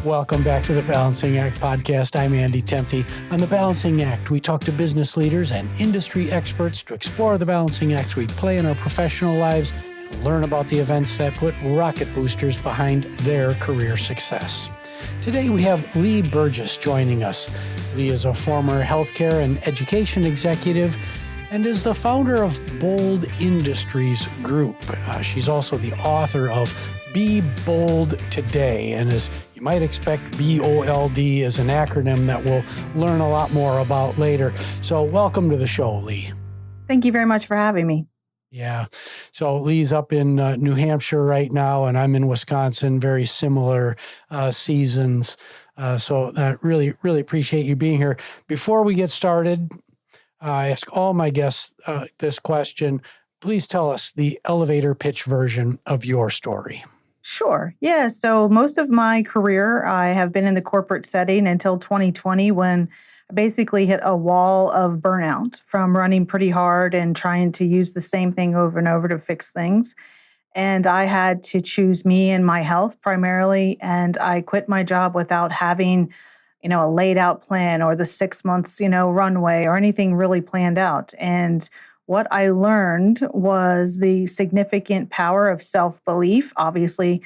Welcome back to the Balancing Act podcast. I'm Andy Temte. On the Balancing Act, we talk to business leaders and industry experts to explore the balancing acts we play in our professional lives and learn about the events that put rocket boosters behind their career success. Today, we have Leigh Burgess joining us. Leigh is a former healthcare and education executive and is the founder of Bold Industries Group. She's also the author of Be Bold Today, and as you might expect, BOLD is an acronym that we'll learn a lot more about later. So welcome to the show, Leigh. Thank you very much for having me. Yeah. So Leigh's up in New Hampshire right now, and I'm in Wisconsin, very similar seasons. So I really appreciate you being here. Before we get started, I ask all my guests this question. Please tell us the elevator pitch version of your story. Sure. Yeah. So most of my career, I have been in the corporate setting until 2020 when I basically hit a wall of burnout from running pretty hard and trying to use the same thing over and over to fix things. And I had to choose me and my health primarily. And I quit my job without having, a laid out plan or the 6 months, runway or anything really planned out. And what I learned was the significant power of self-belief, obviously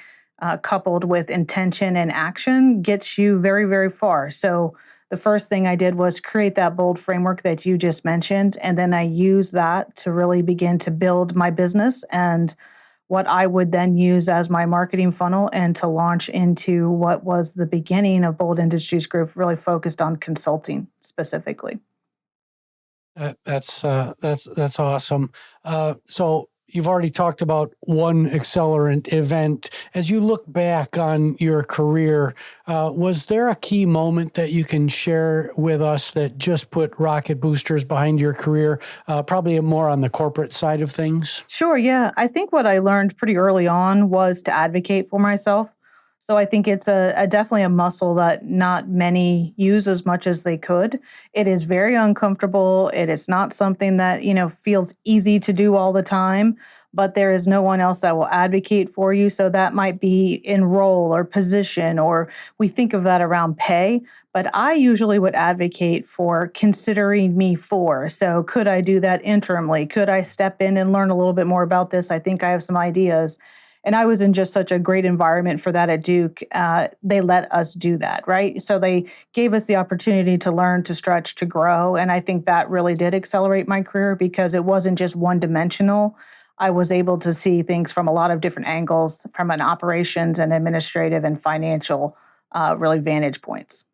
coupled with intention and action, gets you very, very far. So the first thing I did was create that bold framework that you just mentioned. And then I used that to really begin to build my business and what I would then use as my marketing funnel and to launch into what was the beginning of Bold Industries Group, really focused on consulting specifically. That's awesome. So you've already talked about one accelerant event. As you look back on your career, was there a key moment that you can share with us that just put rocket boosters behind your career, probably more on the corporate side of things? Sure, yeah. I think what I learned pretty early on was to advocate for myself. So I think it's a definitely a muscle that not many use as much as they could. It is very uncomfortable. It is not something that, feels easy to do all the time, but there is no one else that will advocate for you. So that might be in role or position, or we think of that around pay. But I usually would advocate for considering me for. So could I do that interimly? Could I step in and learn a little bit more about this? I think I have some ideas. And I was in just such a great environment for that at Duke. They let us do that, right? So they gave us the opportunity to learn, to stretch, to grow. And I think that really did accelerate my career because it wasn't just one dimensional. I was able to see things from a lot of different angles, from an operations and administrative and financial really vantage points.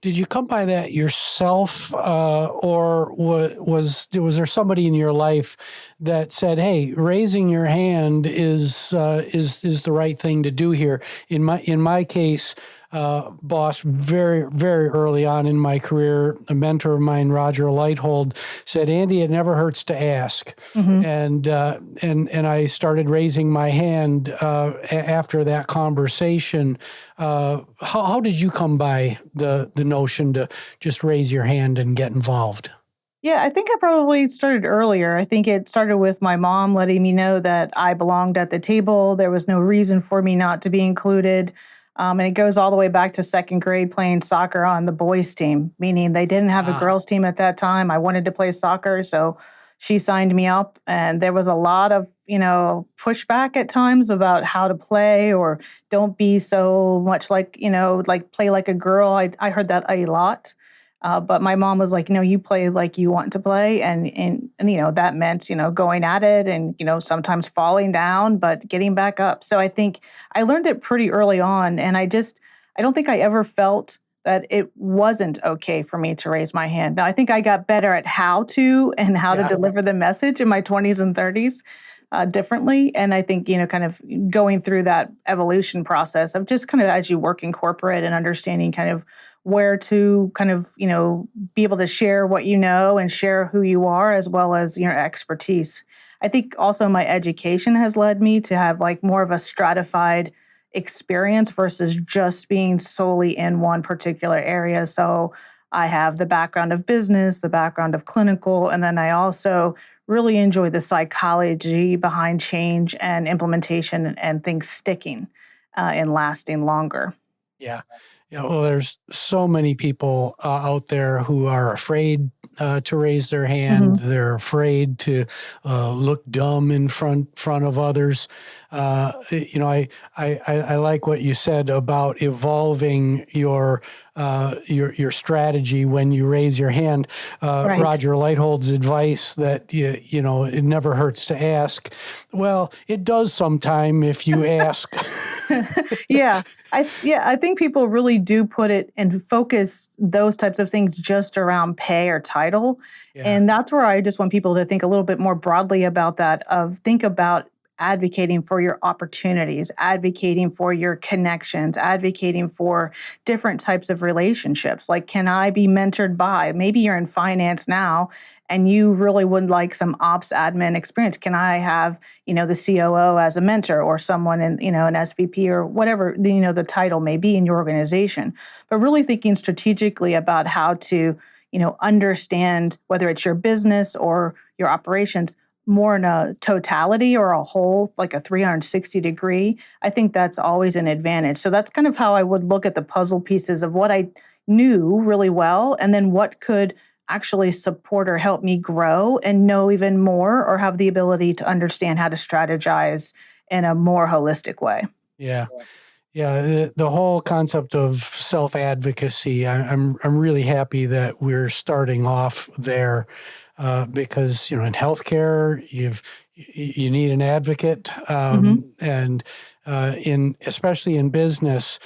Did you come by that yourself, or was there somebody in your life that said, "Hey, raising your hand is the right thing to do here"? In my case, boss, very very early on in my career, a mentor of mine, Roger Lighthold, said, "Andy, it never hurts to ask," and I started raising my hand after that conversation. How did you come by the notion to just raise your hand and get involved? Yeah, I think I probably started earlier. I think it started with my mom letting me know that I belonged at the table. There was no reason for me not to be included. And it goes all the way back to second grade playing soccer on the boys' team, meaning they didn't have a girls' team at that time. I wanted to play soccer, so she signed me up. And there was a lot of, pushback at times about how to play or don't be so much like play like a girl. I heard that a lot. But my mom was like, you play like you want to play. And that meant, going at it and, sometimes falling down, but getting back up. So I think I learned it pretty early on. And I don't think I ever felt that it wasn't okay for me to raise my hand. Now, I think I got better at how to deliver the message in my 20s and 30s differently. And I think, kind of going through that evolution process of just kind of as you work in corporate and understanding kind of where to kind of, be able to share what you know and share who you are as well as your expertise. I think also my education has led me to have like more of a stratified experience versus just being solely in one particular area. So I have the background of business, the background of clinical, and then I also really enjoy the psychology behind change and implementation and things sticking and lasting longer. Yeah. Yeah. Well, there's so many people out there who are afraid to raise their hand. Hmm. They're afraid to look dumb in front of others. I like what you said about evolving your strategy when you raise your hand. Right. Roger Lighthold's advice that it never hurts to ask. Well, it does sometime if you ask. Yeah. I think people really do put it and focus those types of things just around pay or title. Yeah. And that's where I just want people to think a little bit more broadly about that, of think about advocating for your opportunities, advocating for your connections, advocating for different types of relationships. Like, can I be mentored by, maybe you're in finance now and you really would like some ops admin experience. Can I have, the COO as a mentor, or someone in, an SVP, or whatever, the title may be in your organization. But really thinking strategically about how to, understand whether it's your business or your operations more in a totality or a whole, like a 360 degree. I think that's always an advantage. So that's kind of how I would look at the puzzle pieces of what I knew really well, and then what could actually support or help me grow and know even more, or have the ability to understand how to strategize in a more holistic way. Yeah. Yeah, the whole concept of self-advocacy, I'm really happy that we're starting off there, because in healthcare you need an advocate, Hmm. and in especially in business,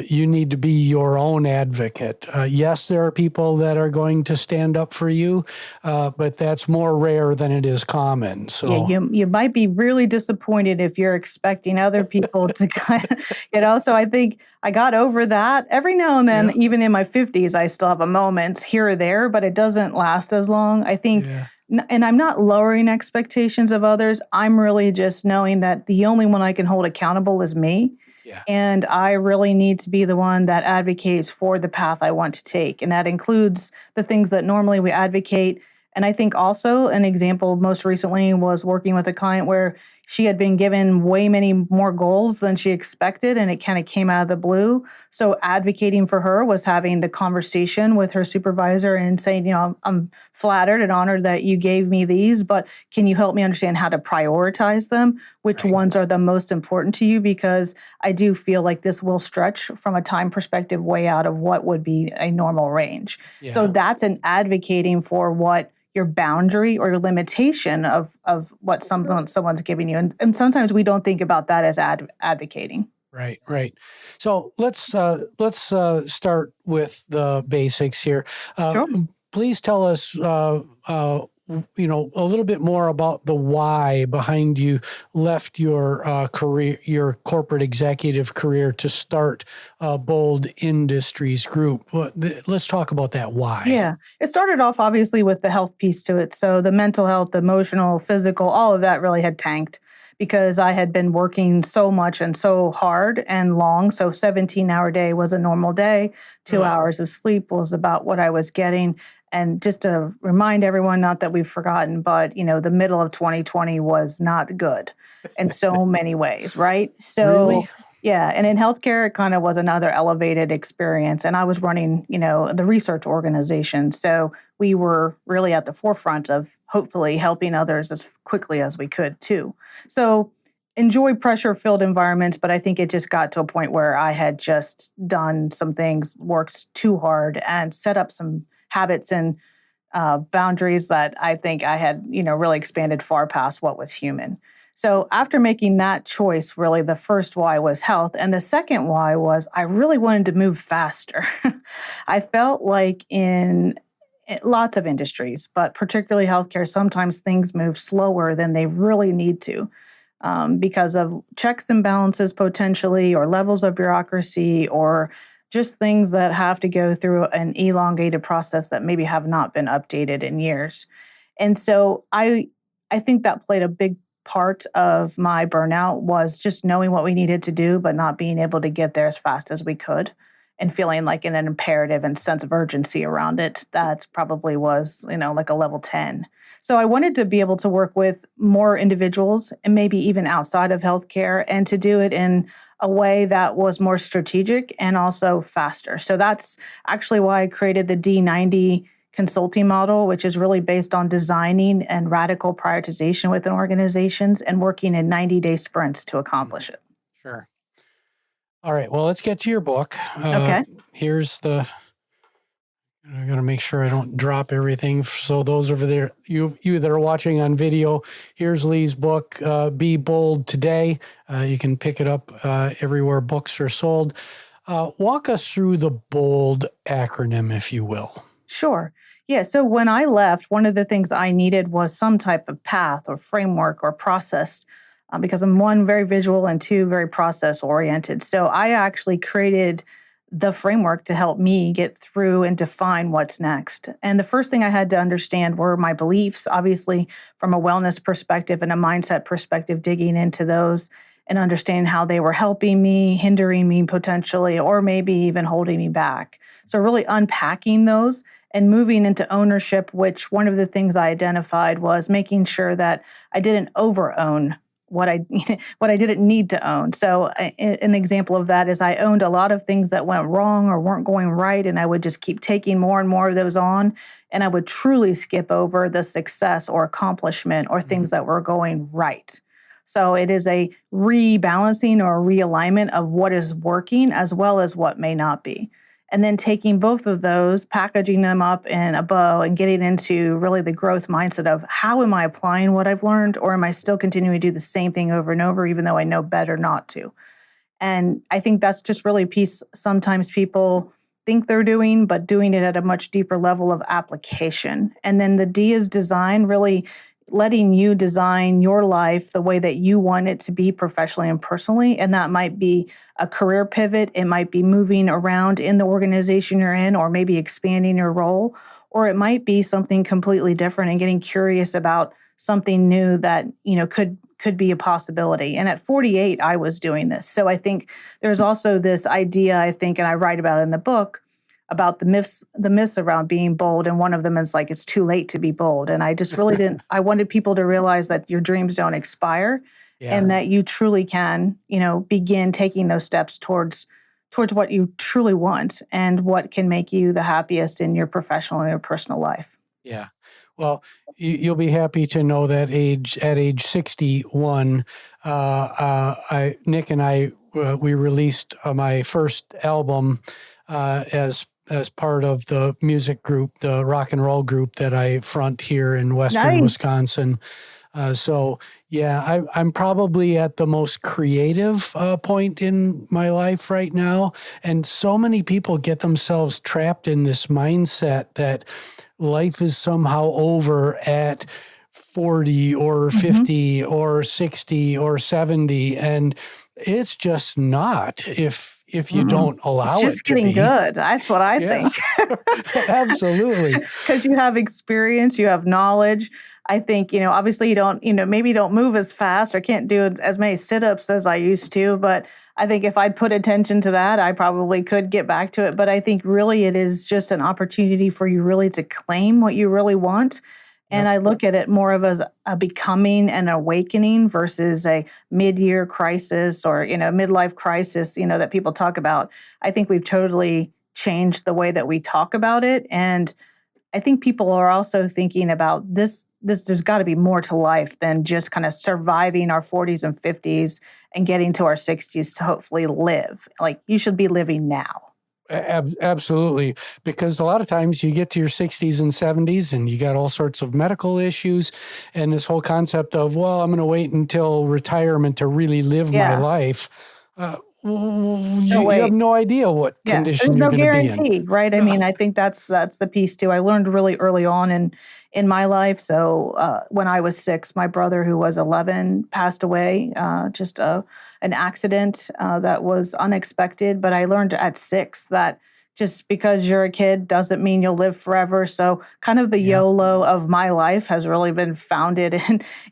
you need to be your own advocate. Yes, there are people that are going to stand up for you, but that's more rare than it is common. Yeah, So you might be really disappointed if you're expecting other people to kind of, So I think I got over that. Every now and then, yeah, even in my 50s, I still have a moment here or there, but it doesn't last as long. I think, yeah, and I'm not lowering expectations of others. I'm really just knowing that the only one I can hold accountable is me. yeah, And I really need to be the one that advocates for the path I want to take. And that includes the things that normally we advocate. And I think also an example most recently was working with a client where she had been given way many more goals than she expected, and it kind of came out of the blue. So advocating for her was having the conversation with her supervisor and saying, I'm flattered and honored that you gave me these, but can you help me understand how to prioritize them? Which right, ones are the most important to you? Because I do feel like this will stretch from a time perspective way out of what would be a normal range. So yeah. that's an advocating for what your boundary or your limitation of what someone's giving you. And sometimes we don't think about that as advocating. Right, right. So let's start with the basics here. Sure. Please tell us, a little bit more about the why behind you left your career, your corporate executive career, to start Bold Industries Group. Let's talk about that why. Yeah. It started off obviously with the health piece to it. So the mental health, the emotional, physical, all of that really had tanked because I had been working so much and so hard and long. So 17-hour day was a normal day. 2 hours of sleep was about what I was getting. And just to remind everyone, not that we've forgotten, but the middle of 2020 was not good in so many ways, right? Really? So yeah, and in healthcare, it kind of was another elevated experience. And I was running, the research organization. So we were really at the forefront of hopefully helping others as quickly as we could too. So enjoy pressure-filled environments, but I think it just got to a point where I had just done some things, worked too hard, and set up some habits and boundaries that I think I had, really expanded far past what was human. So after making that choice, really the first why was health. And the second why was I really wanted to move faster. I felt like in lots of industries, but particularly healthcare, sometimes things move slower than they really need to, because of checks and balances potentially, or levels of bureaucracy, or just things that have to go through an elongated process that maybe have not been updated in years. And so I think that played a big part of my burnout, was just knowing what we needed to do, but not being able to get there as fast as we could. and feeling like an imperative and sense of urgency around it. That probably was, like a level 10. So I wanted to be able to work with more individuals and maybe even outside of healthcare, and to do it in a way that was more strategic and also faster. So that's actually why I created the D90 consulting model, which is really based on designing and radical prioritization within organizations and working in 90-day sprints to accomplish it. Sure. All right. Well, let's get to your book. Okay. I got to make sure I don't drop everything. So those over there, you that are watching on video, here's Leigh's book, Be Bold Today. You can pick it up everywhere books are sold. Walk us through the BOLD acronym, if you will. Sure. Yeah. So when I left, one of the things I needed was some type of path or framework or process, because I'm one, very visual, and two, very process oriented. So I actually created the framework to help me get through and define what's next. And the first thing I had to understand were my beliefs, obviously from a wellness perspective and a mindset perspective, digging into those and understanding how they were helping me, hindering me potentially, or maybe even holding me back. So really unpacking those and moving into ownership, which one of the things I identified was making sure that I didn't over-own what I what I didn't need to own. So an example of that is I owned a lot of things that went wrong or weren't going right, and I would just keep taking more and more of those on, and I would truly skip over the success or accomplishment or things that were going right. So it is a rebalancing or realignment of what is working as well as what may not be. And then taking both of those, packaging them up in a bow and getting into really the growth mindset of how am I applying what I've learned, or am I still continuing to do the same thing over and over, even though I know better not to? And I think that's just really a piece sometimes people think they're doing, but doing it at a much deeper level of application. And then the D is design, really letting you design your life the way that you want it to be professionally and personally. And that might be a career pivot. It might be moving around in the organization you're in, or maybe expanding your role, or it might be something completely different and getting curious about something new that, could be a possibility. And at 48, I was doing this. So I think there's also this idea, and I write about it in the book, about the myths around being bold. And one of them is like, it's too late to be bold. And I just really I wanted people to realize that your dreams don't expire, and that you truly can, begin taking those steps towards what you truly want and what can make you the happiest in your professional and your personal life. Yeah. Well, you'll be happy to know that at age 61, Nick and I, we released my first album as part of the music group, the rock and roll group that I front here in Western Wisconsin. I'm probably at the most creative point in my life right now. And so many people get themselves trapped in this mindset that life is somehow over at 40 or 50 or 60 or 70. And it's just not if you don't allow it to be. It's just getting good. That's what I think. Absolutely. Because you have experience, you have knowledge. I think, obviously you don't, maybe you don't move as fast or can't do as many sit-ups as I used to. But I think if I'd put attention to that, I probably could get back to it. But I think really it is just an opportunity for you really to claim what you really want. And I look at it more of as a becoming and awakening versus a mid-year crisis or, midlife crisis, that people talk about. I think we've totally changed the way that we talk about it. And I think people are also thinking about this there's got to be more to life than just kind of surviving our 40s and 50s and getting to our 60s to hopefully live. Like, you should be living now. Absolutely. Because a lot of times you get to your 60s and 70s and you got all sorts of medical issues, and this whole concept of, well, I'm going to wait until retirement to really live my life. You have no idea what condition you're going to be in. There's no guarantee, right? I mean, I think that's the piece too. I learned really early on in my life. So when I was 6, my brother, who was 11, passed away. An accident that was unexpected. But I learned at 6 that just because you're a kid doesn't mean you'll live forever. So kind of the Yeah. YOLO of my life has really been founded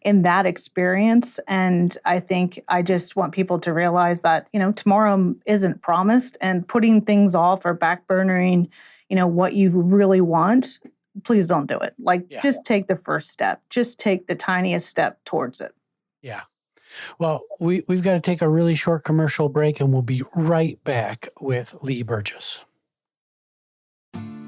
in that experience. And I think I just want people to realize that, tomorrow isn't promised, and putting things off or backburnering, what you really want, please don't do it. Like, Yeah. just take the first step. Just take the tiniest step towards it. Yeah. Well, we've got to take a really short commercial break, and we'll be right back with Leigh Burgess.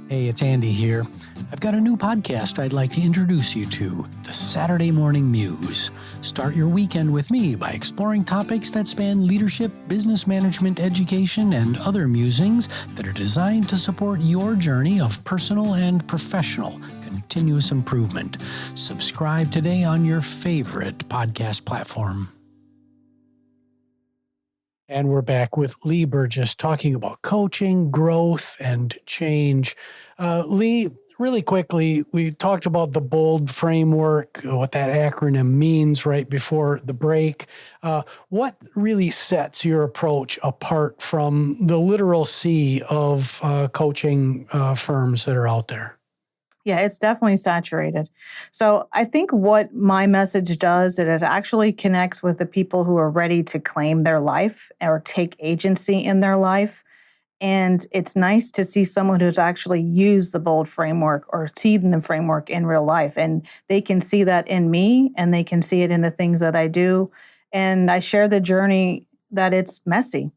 Hey, it's Andy here. I've got a new podcast I'd like to introduce you to, The Saturday Morning Muse. Start your weekend with me by exploring topics that span leadership, business management, education, and other musings that are designed to support your journey of personal and professional continuous improvement. Subscribe today on your favorite podcast platform. And we're back with Leigh Burgess talking about coaching, growth, and change. Leigh, really quickly, we talked about the BOLD framework, what that acronym means right before the break. What really sets your approach apart from the literal sea of coaching firms that are out there? Yeah, it's definitely saturated. So I think what my message does is it actually connects with the people who are ready to claim their life or take agency in their life. And it's nice to see someone who's actually used the BOLD framework or seen the framework in real life. And they can see that in me, and they can see it in the things that I do. And I share the journey that it's messy.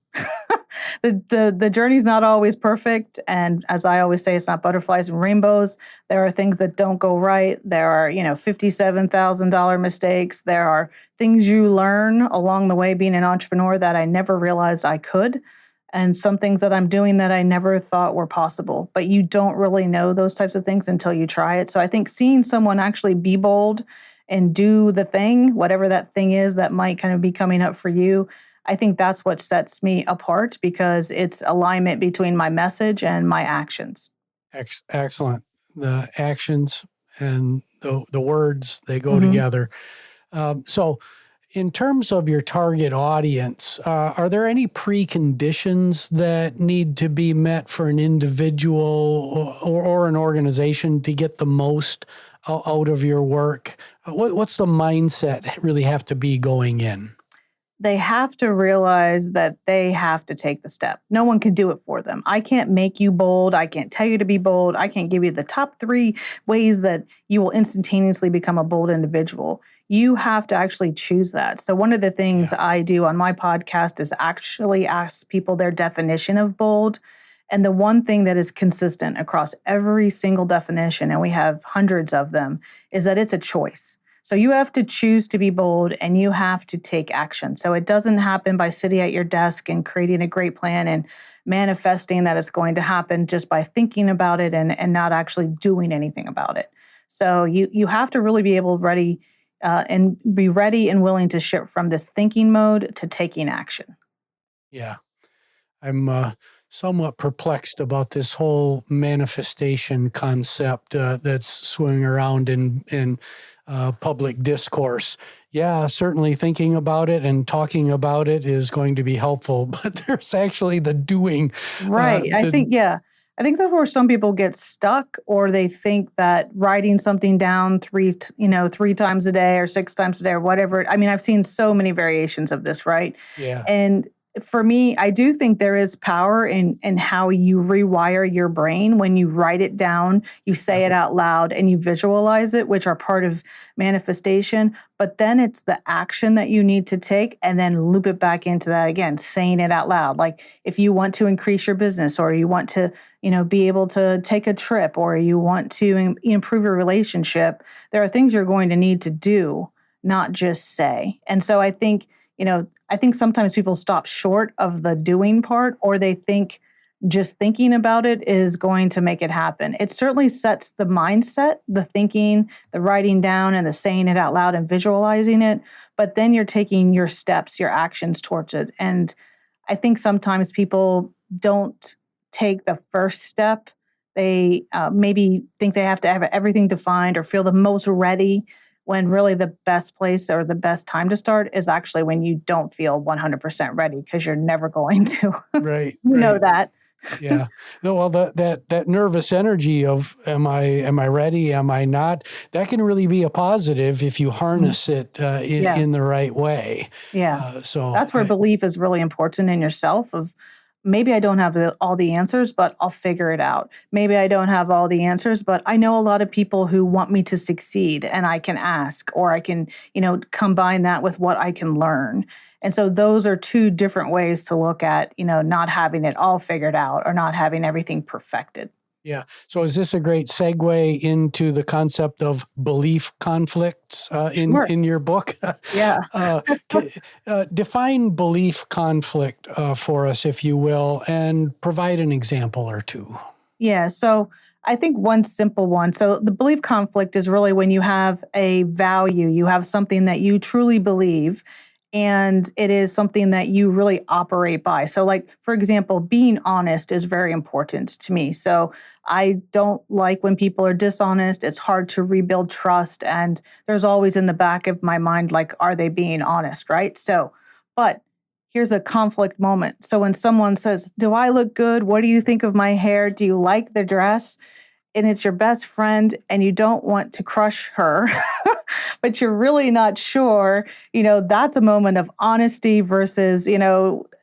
The journey's not always perfect. And as I always say, it's not butterflies and rainbows. There are things that don't go right. There are, $57,000 mistakes. There are things you learn along the way being an entrepreneur that I never realized I could. And some things that I'm doing that I never thought were possible. But you don't really know those types of things until you try it. So I think seeing someone actually be bold and do the thing, whatever that thing is that might kind of be coming up for you, I think that's what sets me apart, because it's alignment between my message and my actions. Excellent. The actions and the words, they go Mhm. together. So in terms of your target audience, are there any preconditions that need to be met for an individual or an organization to get the most out of your work? What's the mindset really have to be going in? They have to realize that they have to take the step. No one can do it for them. I can't make you bold. I can't tell you to be bold. I can't give you the top 3 ways that you will instantaneously become a bold individual. You have to actually choose that. So one of the things I do on my podcast is actually ask people their definition of bold. And the one thing that is consistent across every single definition, and we have hundreds of them, is that it's a choice. So you have to choose to be bold, and you have to take action. So it doesn't happen by sitting at your desk and creating a great plan and manifesting that it's going to happen just by thinking about it and not actually doing anything about it. So you have to really be ready and be ready and willing to shift from this thinking mode to taking action. Yeah. I'm somewhat perplexed about this whole manifestation concept that's swinging around in public discourse. Yeah, certainly thinking about it and talking about it is going to be helpful, but there's actually the doing. Right. I think that's where some people get stuck, or they think that writing something down 3 times a day or 6 times a day or whatever. I mean, I've seen so many variations of this, right? Yeah. And for me, I do think there is power in how you rewire your brain when you write it down, you say it out loud, and you visualize it, which are part of manifestation. But then it's the action that you need to take, and then loop it back into that again, saying it out loud. Like if you want to increase your business, or you want to, be able to take a trip, or you want to improve your relationship, there are things you're going to need to do, not just say. And so I think, sometimes people stop short of the doing part, or they think just thinking about it is going to make it happen. It certainly sets the mindset, the thinking, the writing down, and the saying it out loud and visualizing it. But then you're taking your steps, your actions towards it. And I think sometimes people don't take the first step. They maybe think they have to have everything defined or feel the most ready, when really the best place or the best time to start is actually when you don't feel 100% ready, because you're never going to. Right. You know that. Yeah. No, well, that nervous energy of am I ready? Am I not? That can really be a positive if you Mhm. harness it Yeah. in the right way. Yeah. So That's where belief is really important in yourself of maybe I don't have all the answers, but I'll figure it out. Maybe I don't have all the answers, but I know a lot of people who want me to succeed and I can ask or I can, combine that with what I can learn. And so those are two different ways to look at, not having it all figured out or not having everything perfected. yeah. So is this a great segue into the concept of belief conflicts Sure. in your book? Yeah. uh, define belief conflict for us, if you will, and provide an example or two. Yeah. So I think one simple one. So the belief conflict is really when you have a value, you have something that you truly believe, and it is something that you really operate by. So, like, for example, being honest is very important to me. So I don't like when people are dishonest. It's hard to rebuild trust. And there's always in the back of my mind, like, are they being honest? Right. So, but here's a conflict moment. So when someone says, "Do I look good? What do you think of my hair? Do you like the dress?" and it's your best friend and you don't want to crush her, but you're really not sure, that's a moment of honesty versus,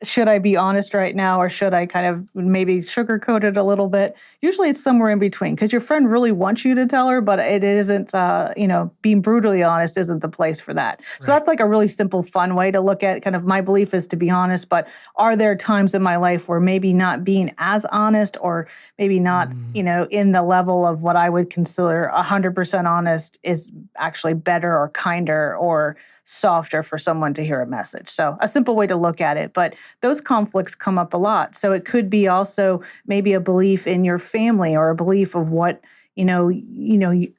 should I be honest right now or should I kind of maybe sugarcoat it a little bit? Usually it's somewhere in between because your friend really wants you to tell her, but it isn't, being brutally honest isn't the place for that. So Right. that's like a really simple, fun way to look at kind of my belief is to be honest, but are there times in my life where maybe not being as honest or maybe not, Mm. in the level of what I would consider 100% honest is actually better or kinder or softer for someone to hear a message. So, a simple way to look at it, but those conflicts come up a lot. So, it could be also maybe a belief in your family or a belief of what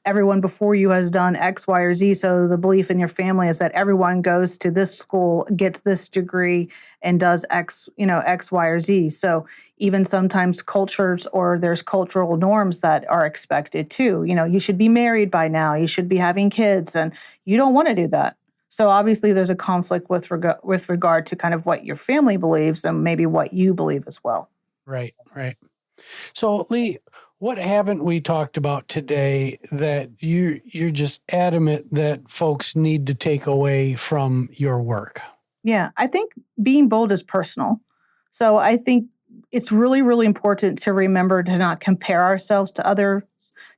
everyone before you has done X, Y, or Z. So the belief in your family is that everyone goes to this school, gets this degree, and does X, X, Y, or Z. So even sometimes cultures or there's cultural norms that are expected too. You should be married by now, you should be having kids, and you don't want to do that. So obviously there's a conflict with regard to kind of what your family believes and maybe what you believe as well. Right. Right. So, Leigh, what haven't we talked about today that you're just adamant that folks need to take away from your work? Yeah, I think being bold is personal. So I think it's really, really important to remember to not compare ourselves to others,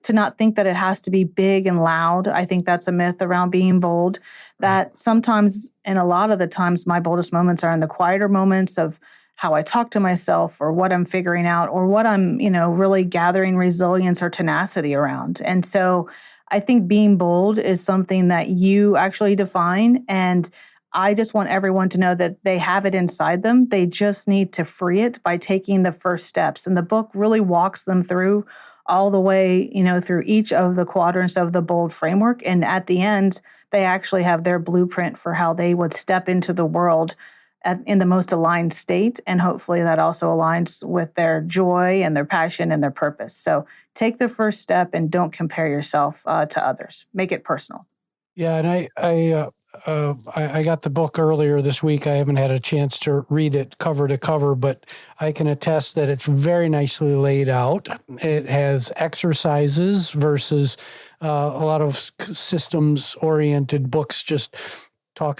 to not think that it has to be big and loud. I think that's a myth around being bold. Right. That sometimes, and a lot of the times, my boldest moments are in the quieter moments of how I talk to myself or what I'm figuring out or what I'm, really gathering resilience or tenacity around. And so I think being bold is something that you actually define. And I just want everyone to know that they have it inside them. They just need to free it by taking the first steps. And the book really walks them through all the way, through each of the quadrants of the bold framework. And at the end, they actually have their blueprint for how they would step into the world in the most aligned state. And hopefully that also aligns with their joy and their passion and their purpose. So take the first step and don't compare yourself to others. Make it personal. Yeah, and I got the book earlier this week. I haven't had a chance to read it cover to cover, but I can attest that it's very nicely laid out. It has exercises versus a lot of systems-oriented books just tell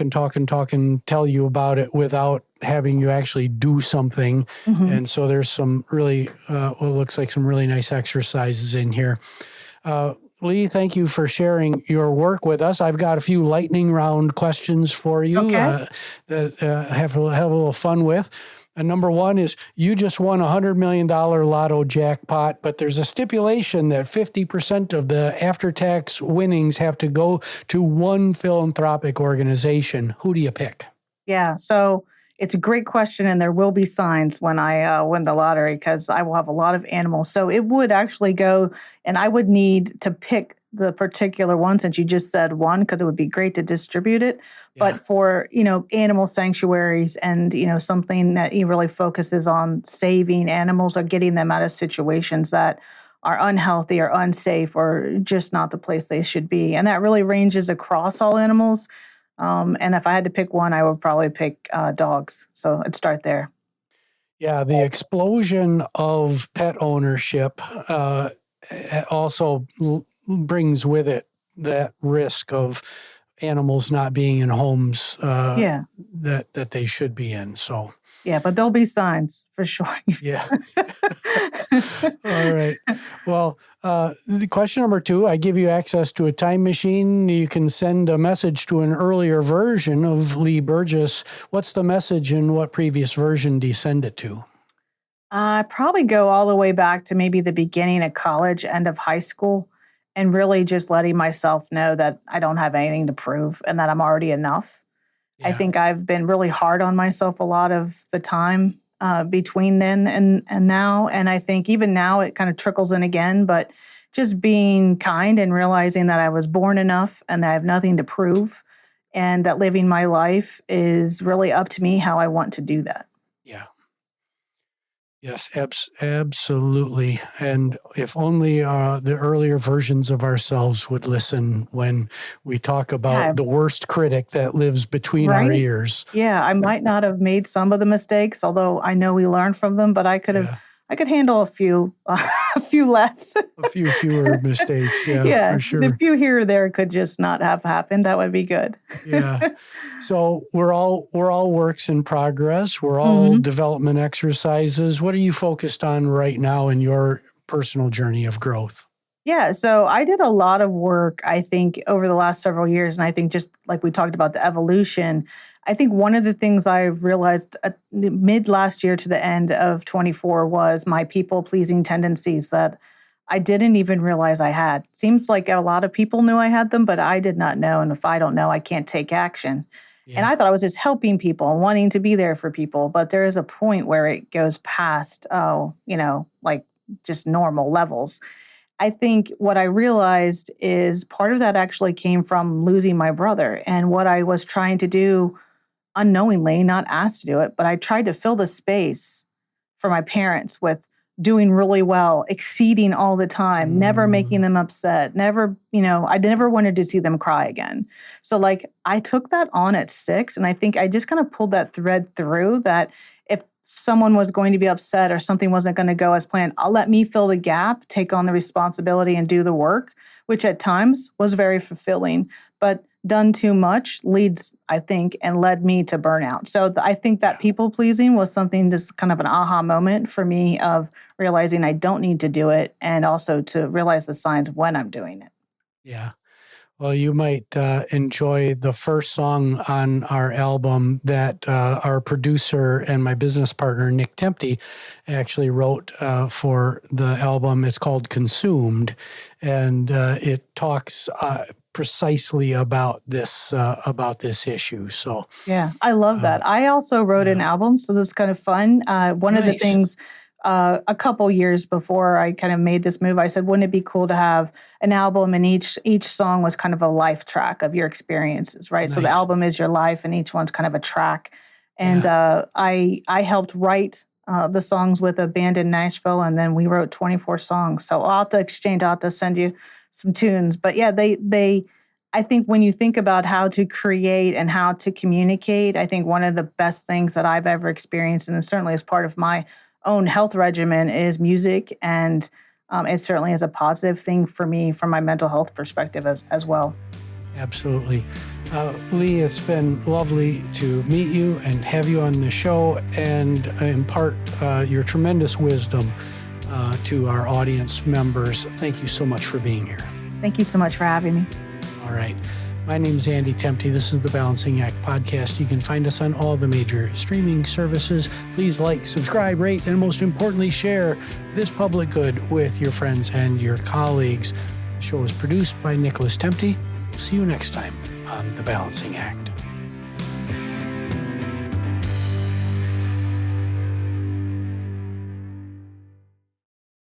you about it without having you actually do something. Mhm. And so there's some really, what looks like some really nice exercises in here. Leigh, thank you for sharing your work with us. I've got a few lightning round questions for you Okay. that have a little fun with. And number one is you just won $100 million lotto jackpot, but there's a stipulation that 50% of the after-tax winnings have to go to one philanthropic organization. Who do you pick? Yeah. So it's a great question, and there will be signs when I win the lottery because I will have a lot of animals. So it would actually go, and I would need to pick the particular one since you just said one because it would be great to distribute it. Yeah. But for animal sanctuaries and something that he really focuses on saving animals or getting them out of situations that are unhealthy or unsafe or just not the place they should be, and that really ranges across all animals. And if I had to pick one, I would probably pick dogs. So I'd start there. Yeah, the explosion of pet ownership also brings with it that risk of animals not being in homes Yeah. that they should be in. So, Yeah, but there'll be signs for sure. yeah. All right. Well, the question number 2, I give you access to a time machine. You can send a message to an earlier version of Leigh Burgess. What's the message and what previous version do you send it to? I probably go all the way back to maybe the beginning of college, end of high school, and really just letting myself know that I don't have anything to prove and that I'm already enough. I Yeah. think I've been really hard on myself a lot of the time between then and now. And I think even now it kind of trickles in again, but just being kind and realizing that I was born enough and that I have nothing to prove and that living my life is really up to me how I want to do that. Yeah. Yes, absolutely. And if only the earlier versions of ourselves would listen when we talk about Yeah, the worst critic that lives between our right? ears. Yeah, I might not have made some of the mistakes, although I know we learn from them, but Yeah, I could handle a few a few less. a few fewer mistakes. Yeah, Yeah, for the sure. few here or there could just not have happened. That would be good. Yeah. So we're all works in progress. We're all Mhm. development exercises. What are you focused on right now in your personal journey of growth? Yeah, so I did a lot of work, I think, over the last several years. And I think just like we talked about the evolution, I think one of the things I realized at the mid last year to the end of 24 was my people pleasing tendencies that I didn't even realize I had. Seems like a lot of people knew I had them, but I did not know. And if I don't know, I can't take action. And Yeah. I thought I was just helping people and wanting to be there for people. But there is a point where it goes past, oh, like just normal levels. I think what I realized is part of that actually came from losing my brother and what I was trying to do unknowingly, not asked to do it, but I tried to fill the space for my parents with doing really well, exceeding all the time, never making Mm, them upset, never, I never wanted to see them cry again. So, like, I took that on at 6, and I think I just kind of pulled that thread through that if someone was going to be upset or something wasn't going to go as planned, I'll let me fill the gap, take on the responsibility, and do the work, which at times was very fulfilling. But done too much leads, I think, and led me to burnout. So I think that yeah. people pleasing was something just kind of an aha moment for me of realizing I don't need to do it and also to realize the signs when I'm doing it. Yeah. Well, you might enjoy the first song on our album that our producer and my business partner, Nick Temte, actually wrote for the album. It's called Consumed, and it talks precisely about this issue. So, Yeah, I love um, that. I also wrote an yeah, album, so this is kind of fun. One of the nice. things a couple years before I kind of made this move, I said, wouldn't it be cool to have an album and each song was kind of a life track of your experiences, right? So the Nice. album is your life, and each one's kind of a track. And Yeah. I helped write the songs with a band in Nashville, and then we wrote 24 songs. So I'll have to exchange. I'll have to send you some tunes. But yeah, they I think when you think about how to create and how to communicate, I think one of the best things that I've ever experienced, and certainly as part of my own health regimen, is music. And it certainly is a positive thing for me from my mental health perspective as well. Absolutely. Leigh, it's been lovely to meet you and have you on the show and impart your tremendous wisdom to our audience members. Thank you so much for being here. Thank you so much for having me. All right. My name is Andy Temte. This is the Balancing Act podcast. You can find us on all the major streaming services. Please like, subscribe, rate, and most importantly, share this public good with your friends and your colleagues. The show is produced by Nicholas Temte. See you next time on The Balancing Act.